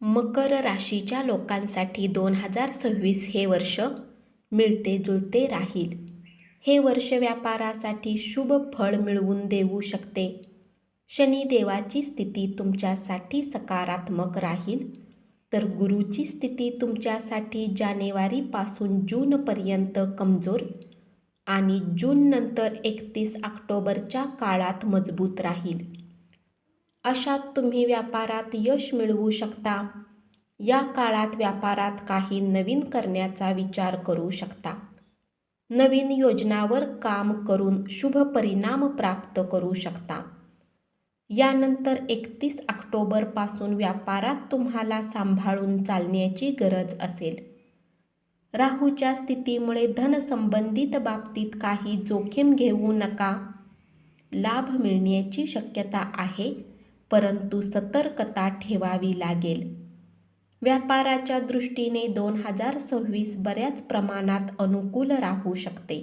मकर राशीच्या लोकांसाठी 2026 हे वर्ष मिळते जुळते राहील. हे वर्ष व्यापारासाठी शुभ फळ मिळवून देऊ शकते. शनिदेवाची स्थिती तुमच्यासाठी सकारात्मक राहील, तर गुरुची स्थिती तुमच्यासाठी जानेवारीपासून जूनपर्यंत कमजोर आणि जूननंतर 31 ऑक्टोबरच्या काळात मजबूत राहील. अशात तुम्ही व्यापारात यश मिळवू शकता. या काळात व्यापारात काही नवीन करण्याचा विचार करू शकता. नवीन योजनावर काम करून शुभ परिणाम प्राप्त करू शकता. यानंतर 31 ऑक्टोबरपासून व्यापारात तुम्हाला सांभाळून चालण्याची गरज असेल. राहूच्या स्थितीमुळे धनसंबंधित बाबतीत काही जोखीम घेऊ नका. लाभ मिळण्याची शक्यता आहे, परंतु सतर्कता ठेवावी लागेल. व्यापाराच्या दृष्टीने 2026 बऱ्याच प्रमाणात अनुकूल राहू शकते.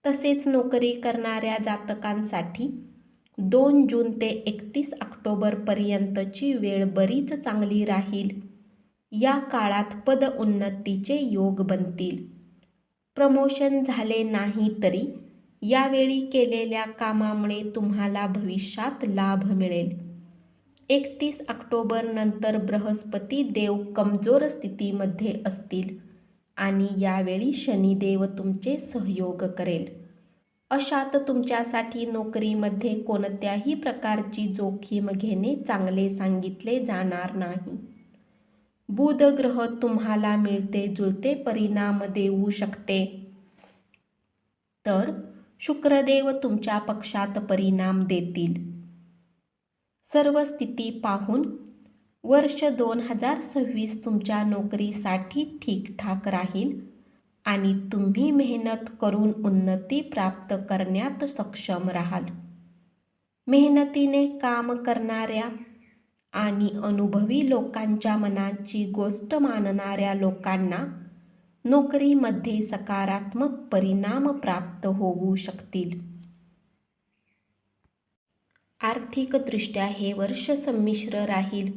तसेच नोकरी करणाऱ्या जातकांसाठी 2 जून ते 31 ऑक्टोबरपर्यंतची वेळ बरीच चांगली राहील. या काळात पदोन्नतीचे योग बनतील. प्रमोशन झाले नाही तरी यावेळी केलेल्या कामामुळे तुम्हाला भविष्यात लाभ मिळेल. 31 ऑक्टोबरनंतर बृहस्पती देव कमजोर स्थितीमध्ये असतील आणि यावेळी शनिदेव तुमचे सहयोग करेल. अशात तुमच्यासाठी नोकरीमध्ये कोणत्याही प्रकारची जोखीम घेणे चांगले सांगितले जाणार नाही. बुध ग्रह तुम्हाला मिळते जुळते परिणाम देऊ शकते, तर शुक्रदेव तुमच्या पक्षात परिणाम देतील. सर्व स्थिती पाहून वर्ष 2026 तुमच्या नोकरीसाठी ठीकठाक राहील आणि तुम्ही मेहनत करून उन्नती प्राप्त करण्यात सक्षम राहाल. मेहनतीने काम करणाऱ्या आणि अनुभवी लोकांच्या मनाची गोष्ट मानणाऱ्या लोकांना नोकरीमध्ये सकारात्मक परिणाम प्राप्त होऊ शकतील. आर्थिकदृष्ट्या हे वर्ष संमिश्र राहील.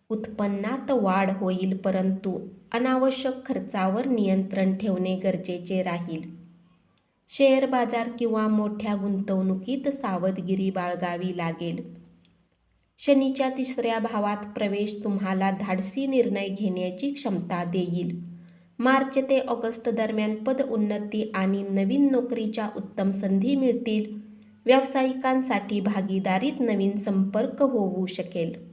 उत्पन्नात वाढ होईल, परंतु अनावश्यक खर्चावर नियंत्रण ठेवणे गरजेचे राहील. शेअर बाजार किंवा मोठ्या गुंतवणुकीत सावधगिरी बाळगावी लागेल. शनीच्या 3ऱ्या भावात प्रवेश तुम्हाला धाडसी निर्णय घेण्याची क्षमता देईल. मार्च ते ऑगस्ट दरम्यान पदोन्नती आणि नवीन नोकरीच्या उत्तम संधी मिळतील. व्यावसायिकांसाठी भागीदारीत नवीन संपर्क होऊ शकेल.